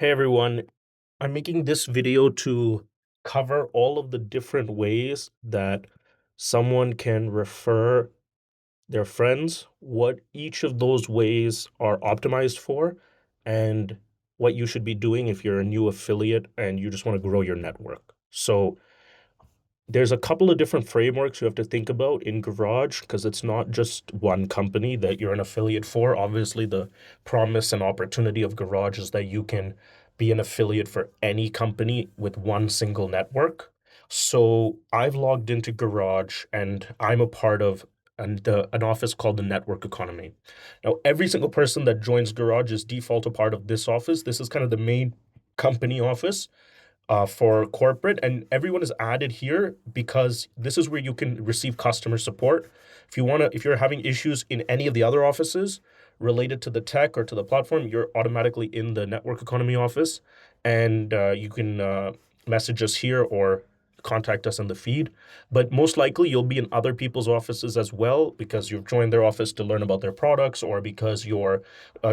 Hey everyone, I'm making this video to cover all of the different ways that someone can refer their friends, what each of those ways are optimized for, and what you should be doing if you're a new affiliate and you just want to grow your network. So, there's a couple of different frameworks you have to think about in Garage because it's not just one company that you're an affiliate for. Obviously, the promise and opportunity of Garage is that you can be an affiliate for any company with one single network. So I've logged into Garage and I'm a part of an office called the Network Economy. Now, every single person that joins Garage is default a part of this office. This is kind of the main company office for corporate, and everyone is added here because this is where you can receive customer support. If you're having issues in any of the other offices related to the tech or to the platform, you're automatically in the network economy office, and you can message us here or contact us in the feed. But most likely, you'll be in other people's offices as well because you've joined their office to learn about their products, or because you're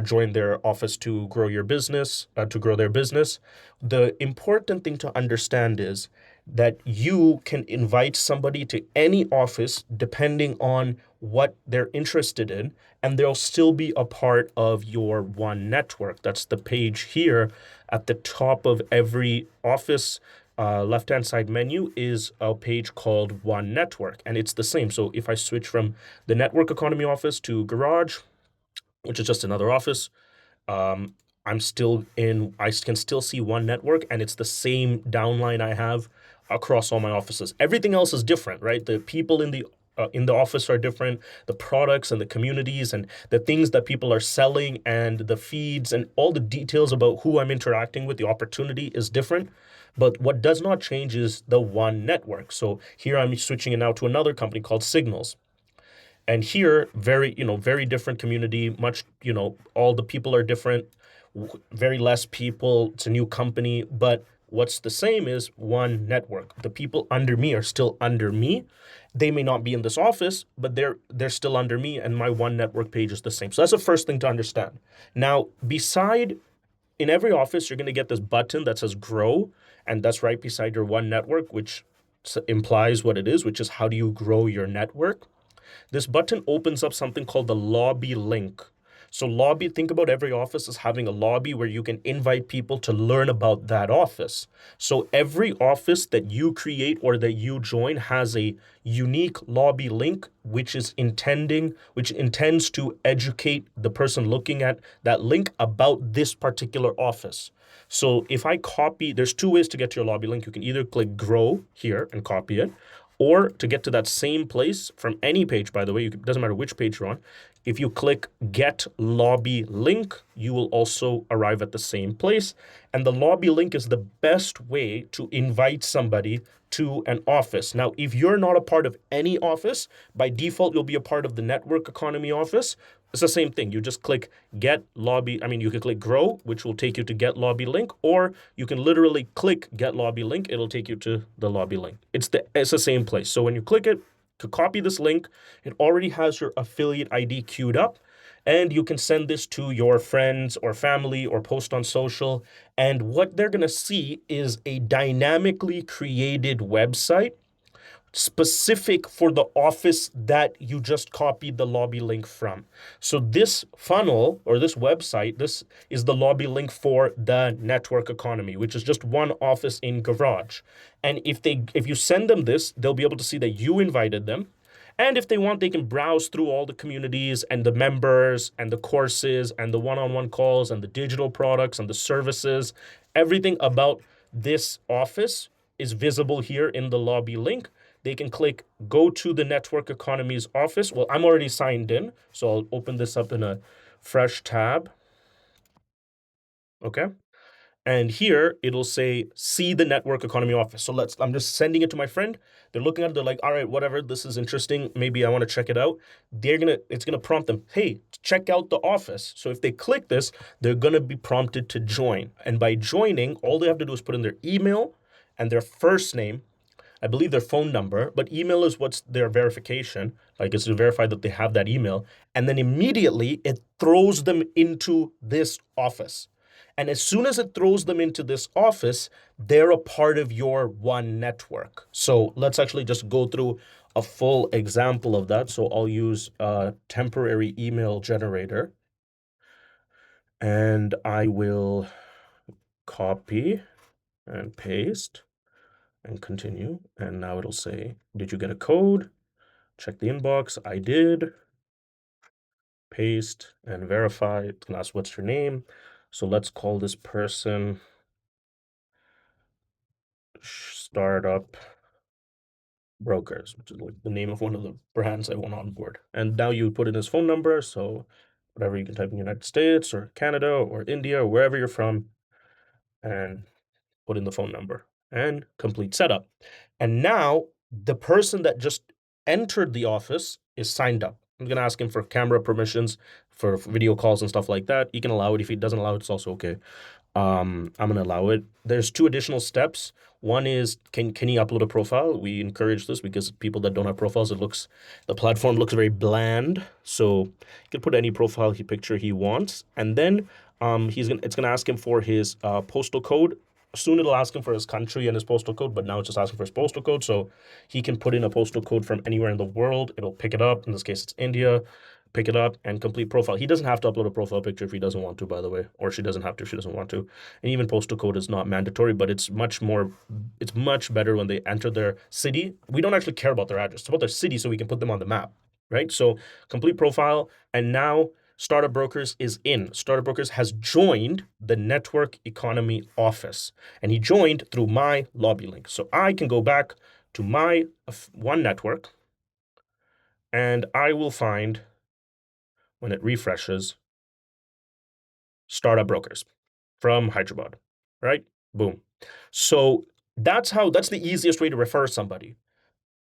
joined their office to grow your business, to grow their business. The important thing to understand is that you can invite somebody to any office depending on what they're interested in, and they'll still be a part of your one network. That's the page here at the top of every office. Left-hand side menu is a page called One Network, and it's the same. So if I switch from the Network Economy office to Garage, which is just another office, um, I can still see one network, and it's the same downline I have across all my offices. Everything else is different, right? The people in the office are different, the products and the communities and the things that people are selling and the feeds and all the details about who I'm interacting with, the opportunity is different. But what does not change is the one network. So here I'm switching it now to another company called Signals. And here, very different community, much, all the people are different, very less people. It's a new company, but what's the same is one network. The people under me are still under me. They may not be in this office, but they're still under me, and my one network page is the same. So that's the first thing to understand. Now, in every office, you're going to get this button that says grow, and that's right beside your one network, which implies what it is, which is how do you grow your network. This button opens up something called the lobby link. So lobby, think about every office as having a lobby where you can invite people to learn about that office. So every office that you create or that you join has a unique lobby link, which intends to educate the person looking at that link about this particular office. So if I copy, there's two ways to get to your lobby link. You can either click grow here and copy it, or to get to that same place from any page, by the way, it doesn't matter which page you're on. If you click Get Lobby Link, you will also arrive at the same place. And the lobby link is the best way to invite somebody to an office. Now, if you're not a part of any office, by default, you'll be a part of the network economy office. It's the same thing. You just click Get Lobby. You can click Grow, which will take you to Get Lobby Link, or you can literally click Get Lobby Link. It'll take you to the lobby link. It's the same place. So when you click it, to copy this link, it already has your affiliate ID queued up, and you can send this to your friends or family or post on social. And what they're going to see is a dynamically created website specific for the office that you just copied the lobby link from. So this funnel or this website, this is the lobby link for the network economy, which is just one office in Garage. And if you send them this, they'll be able to see that you invited them. And if they want, they can browse through all the communities and the members and the courses and the one-on-one calls and the digital products and the services. Everything about this office is visible here in the lobby link. They can click go to the network economy's office. Well, I'm already signed in, so I'll open this up in a fresh tab. Okay. And here it'll say, see the network economy office. So I'm just sending it to my friend. They're looking at it. They're like, all right, whatever. This is interesting. Maybe I want to check it out. It's going to prompt them, hey, check out the office. So if they click this, they're going to be prompted to join. And by joining, all they have to do is put in their email and their first name, I believe their phone number, but email is what's their verification. Like it's to verify that they have that email. And then immediately it throws them into this office. And as soon as it throws them into this office, they're a part of your 1Network. So let's actually just go through a full example of that. So I'll use a temporary email generator, and I will copy and paste and continue. And now it'll say, did you get a code? Check the inbox. I did. Paste and verify. It's gonna ask what's your name. So let's call this person Startup Brokers, which is like the name of one of the brands I want on board. And now you put in his phone number. So whatever, you can type in United States or Canada or India or wherever you're from, and put in the phone number and complete setup. And now the person that just entered the office is signed up. I'm going to ask him for camera permissions for video calls and stuff like that. He can allow it. If he doesn't allow it, it's also okay. I'm gonna allow it. There's two additional steps. One is, can he upload a profile? We encourage this because people that don't have profiles, the platform looks very bland. So he can put any profile picture he wants, and then it's gonna ask him for his postal code. Soon it'll ask him for his country and his postal code, but now it's just asking for his postal code. So he can put in a postal code from anywhere in the world. It'll pick it up. In this case, it's India. Pick it up and complete profile. He doesn't have to upload a profile picture if he doesn't want to, by the way, or she doesn't have to if she doesn't want to. And even postal code is not mandatory, but it's much better when they enter their city. We don't actually care about their address. It's about their city so we can put them on the map, right? So complete profile, and now Startup Brokers is in. Startup Brokers has joined the network economy office, and he joined through my lobby link. So I can go back to my 1Network, and I will find, when it refreshes, Startup Brokers from Hyderabad, right? Boom. So that's the easiest way to refer somebody.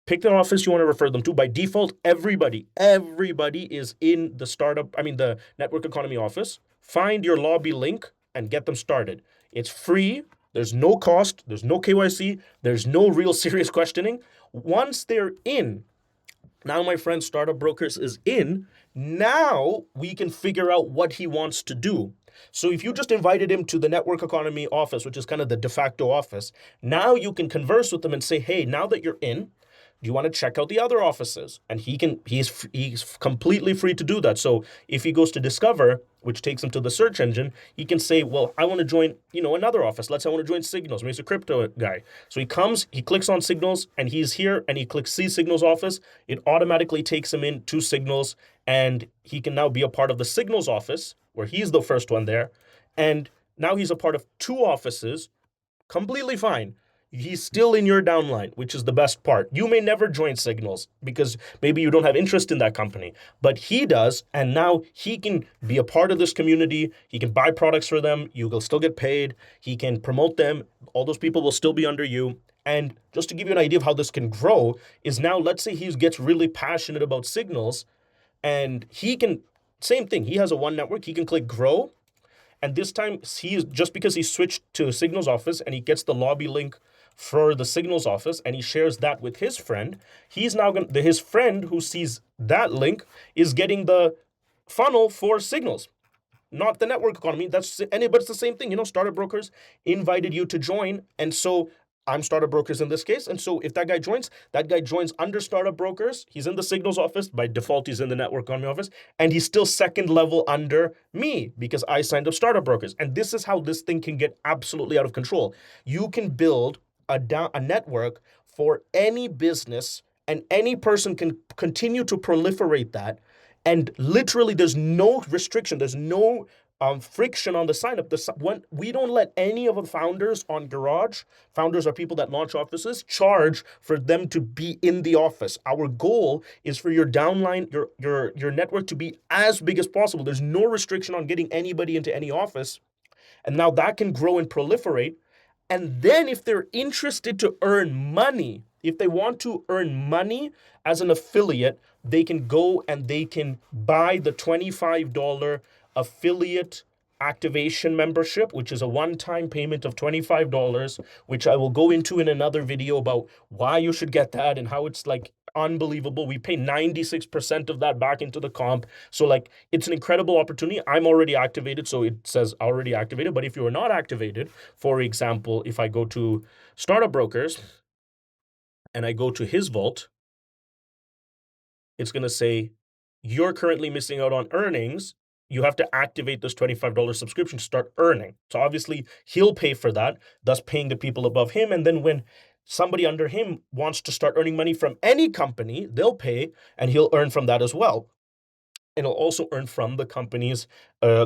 Pick the office you want to refer them to. By default, everybody is in the network economy office. Find your lobby link and get them started. It's free. There's no cost. There's no KYC. There's no real serious questioning. Once they're in, now my friend Startup Brokers is in. Now we can figure out what he wants to do. So if you just invited him to the network economy office, which is kind of the de facto office, now you can converse with them and say, hey, now that you're in, do you want to check out the other offices? And he's completely free to do that. So if he goes to Discover, which takes him to the search engine, he can say, well, I want to join, another office. Let's say I want to join Signals. Maybe he's a crypto guy. So he comes, he clicks on Signals, and he's here, and he clicks see Signals office. It automatically takes him into Signals, and he can now be a part of the Signals office, where he's the first one there. And now he's a part of two offices, completely fine. He's still in your downline, which is the best part. You may never join Signals because maybe you don't have interest in that company, but he does, and now he can be a part of this community. He can buy products for them. You will still get paid. He can promote them. All those people will still be under you. And just to give you an idea of how this can grow is, now let's say he gets really passionate about Signals, and he can, same thing, he has a 1Network. He can click grow. And this time, just because he switched to Signals office and he gets the lobby link for the Signals office and he shares that with his friend, he's now going to, his friend who sees that link is getting the funnel for Signals, not the network economy. But it's the same thing. Startup Brokers invited you to join, and so I'm Startup Brokers in this case. And so if that guy joins under Startup Brokers. He's in the Signals office. By default, he's in the network economy office. And he's still second level under me because I signed up Startup Brokers. And this is how this thing can get absolutely out of control. You can build a network for any business, and any person can continue to proliferate that. And literally, there's no restriction. There's no friction on the sign up. We don't let any of the founders on Garage, founders are people that launch offices, charge for them to be in the office. Our goal is for your downline, your network, to be as big as possible. There's no restriction on getting anybody into any office. And now that can grow and proliferate. And then if they're interested to earn money, if they want to earn money as an affiliate, they can go and they can buy the $25 affiliate activation membership, which is a one-time payment of $25, which I will go into in another video about why you should get that and how it's like unbelievable. We pay 96% of that back into the comp. So like it's an incredible opportunity. I'm already activated, so it says already activated. But if you are not activated, for example, if I go to Startup Brokers and I go to his vault, it's going to say you're currently missing out on earnings. You have to activate this $25 subscription to start earning. So obviously he'll pay for that, thus paying the people above him. And then when somebody under him wants to start earning money from any company, they'll pay and he'll earn from that as well. And it'll also earn from the company's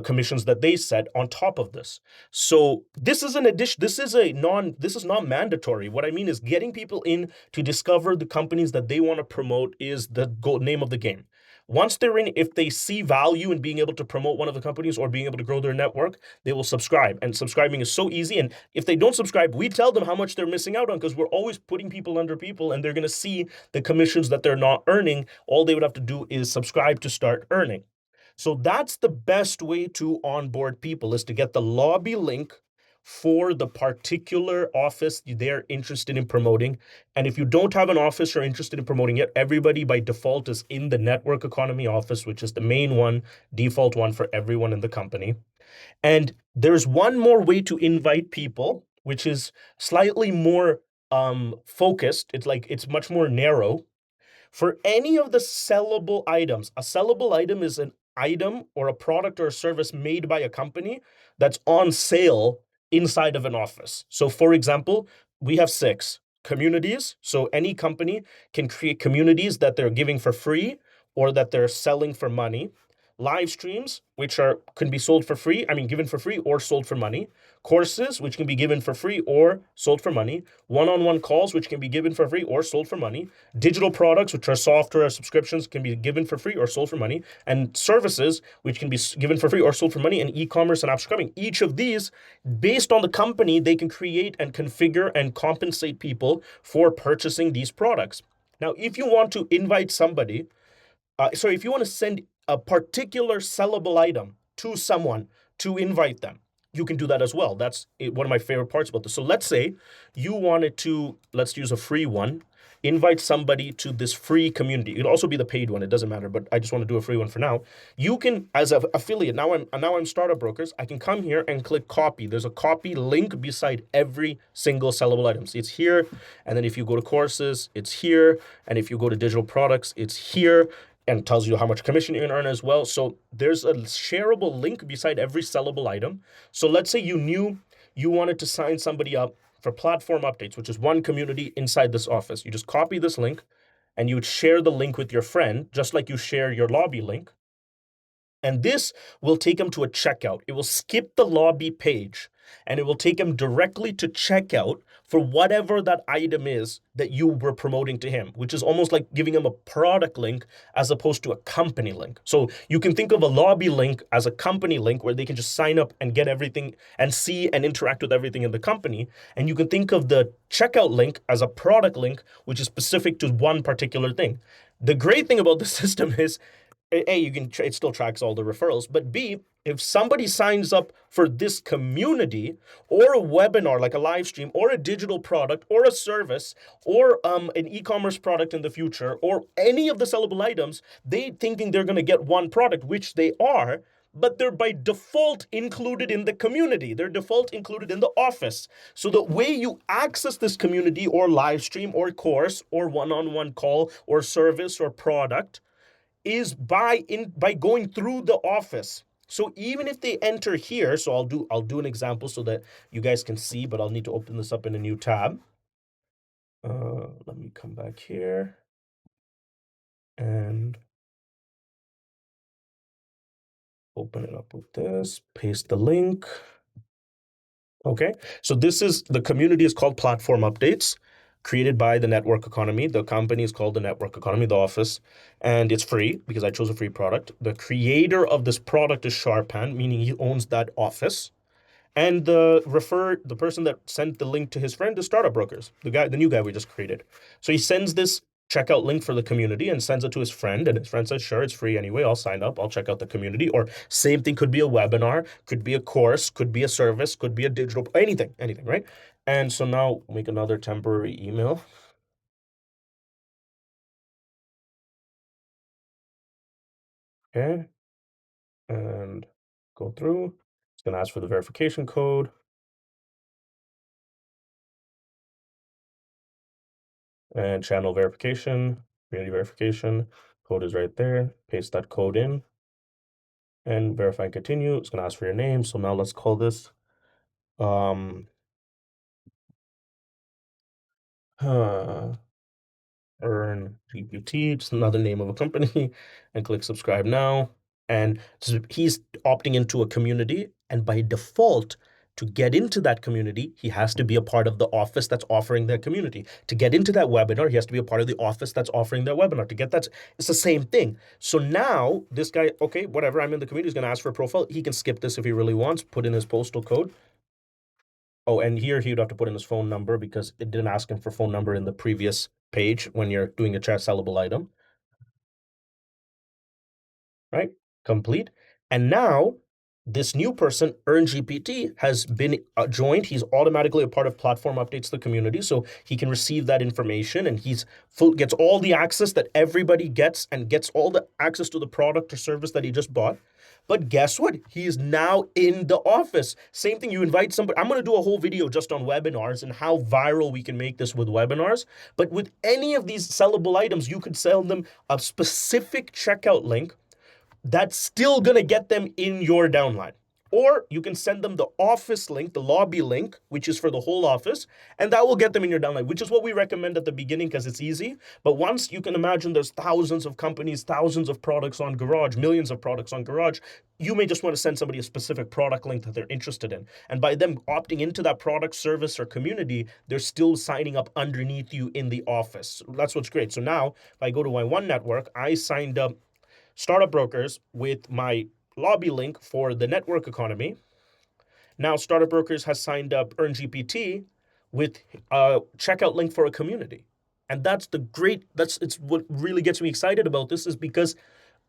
commissions that they set on top of this. So this is an addition. This is not mandatory. What I mean is getting people in to discover the companies that they want to promote is the name of the game. Once they're in, if they see value in being able to promote one of the companies or being able to grow their network, they will subscribe. And subscribing is so easy. And if they don't subscribe, we tell them how much they're missing out on because we're always putting people under people and they're going to see the commissions that they're not earning. All they would have to do is subscribe to start earning. So that's the best way to onboard people is to get the lobby link for the particular office they're interested in promoting. And if you don't have an office you're interested in promoting yet, everybody by default is in the network economy office, which is the main one, default one for everyone in the company. And there's one more way to invite people, which is slightly more focused. It's much more narrow. For any of the sellable items, a sellable item is an item or a product or a service made by a company that's on sale inside of an office. So, for example, we have 6 communities. So, any company can create communities that they're giving for free or that they're selling for money. Live streams, which can be sold for free, given for free or sold for money. Courses, which can be given for free or sold for money. One-on-one calls, which can be given for free or sold for money. Digital products, which are software subscriptions, can be given for free or sold for money. And services, which can be given for free or sold for money. And e-commerce and app scrubbing. Each of these, based on the company, they can create and configure and compensate people for purchasing these products. Now, if you want to invite somebody, if you want to send a particular sellable item to someone to invite them, you can do that as well. That's one of my favorite parts about this. So let's say you wanted to, let's use a free one, invite somebody to this free community. It'll also be the paid one. It doesn't matter, but I just want to do a free one for now. You can, as an affiliate, now I'm Startup Brokers. I can come here and click copy. There's a copy link beside every single sellable item. So it's here. And then if you go to courses, it's here. And if you go to digital products, it's here. And tells you how much commission you can earn as well. So there's a shareable link beside every sellable item. So let's say you knew you wanted to sign somebody up for platform updates, which is one community inside this office. You just copy this link and you would share the link with your friend, just like you share your lobby link. And this will take them to a checkout. It will skip the lobby page and it will take him directly to checkout for whatever that item is that you were promoting to him, which is almost like giving him a product link as opposed to a company link. So you can think of a lobby link as a company link where they can just sign up and get everything and see and interact with everything in the company. And you can think of the checkout link as a product link, which is specific to one particular thing. The great thing about the system is A, it still tracks all the referrals, but B, if somebody signs up for this community or a webinar like a live stream or a digital product or a service or an e-commerce product in the future or any of the sellable items, they thinking they're going to get one product, which they are, but they're by default included in the community. They're default included in the office. So the way you access this community or live stream or course or one-on-one call or service or product is by going through the office. So even if they enter here, so I'll do an example so that you guys can see, but I'll need to open this up in a new tab. Let me come back here and open it up with this, paste the link. Okay, so the community is called Platform Updates, created by the network economy. The company is called the network economy, the office, and it's free because I chose a free product. The creator of this product is Sharpan, meaning he owns that office. And the person that sent the link to his friend is Startup Brokers, the new guy we just created. So he sends this checkout link for the community and sends it to his friend, and his friend says, sure, it's free anyway, I'll sign up, I'll check out the community. Or same thing, could be a webinar, could be a course, could be a service, could be a digital, anything, right? And so now make another temporary email. Okay, and go through. It's gonna ask for the verification code and channel verification, community verification. Code is right there. Paste that code in and verify and continue. It's gonna ask for your name. So now let's call this um uh, Earn GPT, just another name of a company, and click subscribe now. And so he's opting into a community, and by default, to get into that community, he has to be a part of the office that's offering that community. To get into that webinar, he has to be a part of the office that's offering that webinar. To get that, it's the same thing. So now this guy, okay, whatever, I'm in the community, he's gonna ask for a profile. He can skip this if he really wants, put in his postal code. Oh, and here he would have to put in his phone number because it didn't ask him for phone number in the previous page when you're doing a chat sellable item, right? Complete. And now this new person, Earn GPT, has been joined. He's automatically a part of platform updates to the community, so he can receive that information, and he's gets all the access that everybody gets, and gets all the access to the product or service that he just bought. But guess what? He is now in the office. Same thing, you invite somebody. I'm going to do a whole video just on webinars and how viral we can make this with webinars. But with any of these sellable items, you could sell them a specific checkout link that's still going to get them in your downline. Or you can send them the office link, the lobby link, which is for the whole office, and that will get them in your downline, which is what we recommend at the beginning because it's easy. But once you can imagine there's thousands of companies, thousands of products on Garage, millions of products on Garage, you may just want to send somebody a specific product link that they're interested in. And by them opting into that product, service, or community, they're still signing up underneath you in the office. That's what's great. So now if I go to my 1Network, I signed up Startup Brokers with my lobby link for the network economy. Now Startup Brokers has signed up Earn GPT with a checkout link for a community. And it's what really gets me excited about this, is because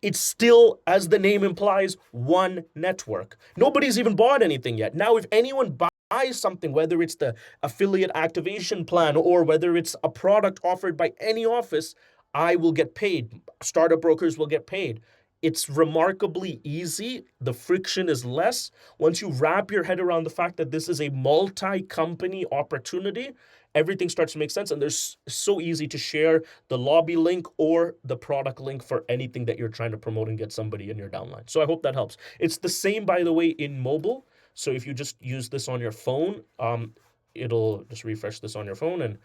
it's still, as the name implies, one network. Nobody's even bought anything yet. Now, if anyone buys something, whether it's the affiliate activation plan or whether it's a product offered by any office, I will get paid. Startup Brokers will get paid. It's remarkably easy. The friction is less. Once you wrap your head around the fact that this is a multi-company opportunity, everything starts to make sense. And there's so easy to share the lobby link or the product link for anything that you're trying to promote and get somebody in your downline. So I hope that helps. It's the same, by the way, in mobile. So if you just use this on your phone, it'll just refresh this on your phone, and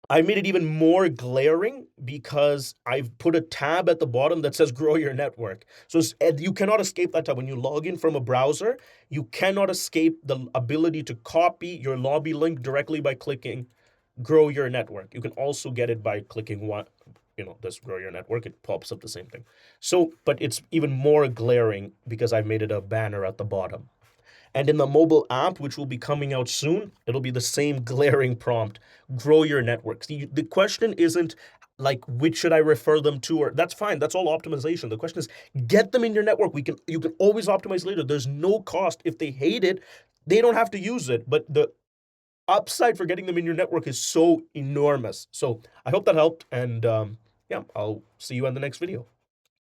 I made it even more glaring because I've put a tab at the bottom that says grow your network. So you cannot escape that tab. When you log in from a browser, you cannot escape the ability to copy your lobby link directly by clicking grow your network. You can also get it by clicking this grow your network. It pops up the same thing. So, but it's even more glaring because I've made it a banner at the bottom. And in the mobile app, which will be coming out soon, it'll be the same glaring prompt: grow your network. The question isn't like which should I refer them to, or that's fine. That's all optimization. The question is get them in your network. You can always optimize later. There's no cost. If they hate it, they don't have to use it. But the upside for getting them in your network is so enormous. So I hope that helped. And yeah, I'll see you on the next video.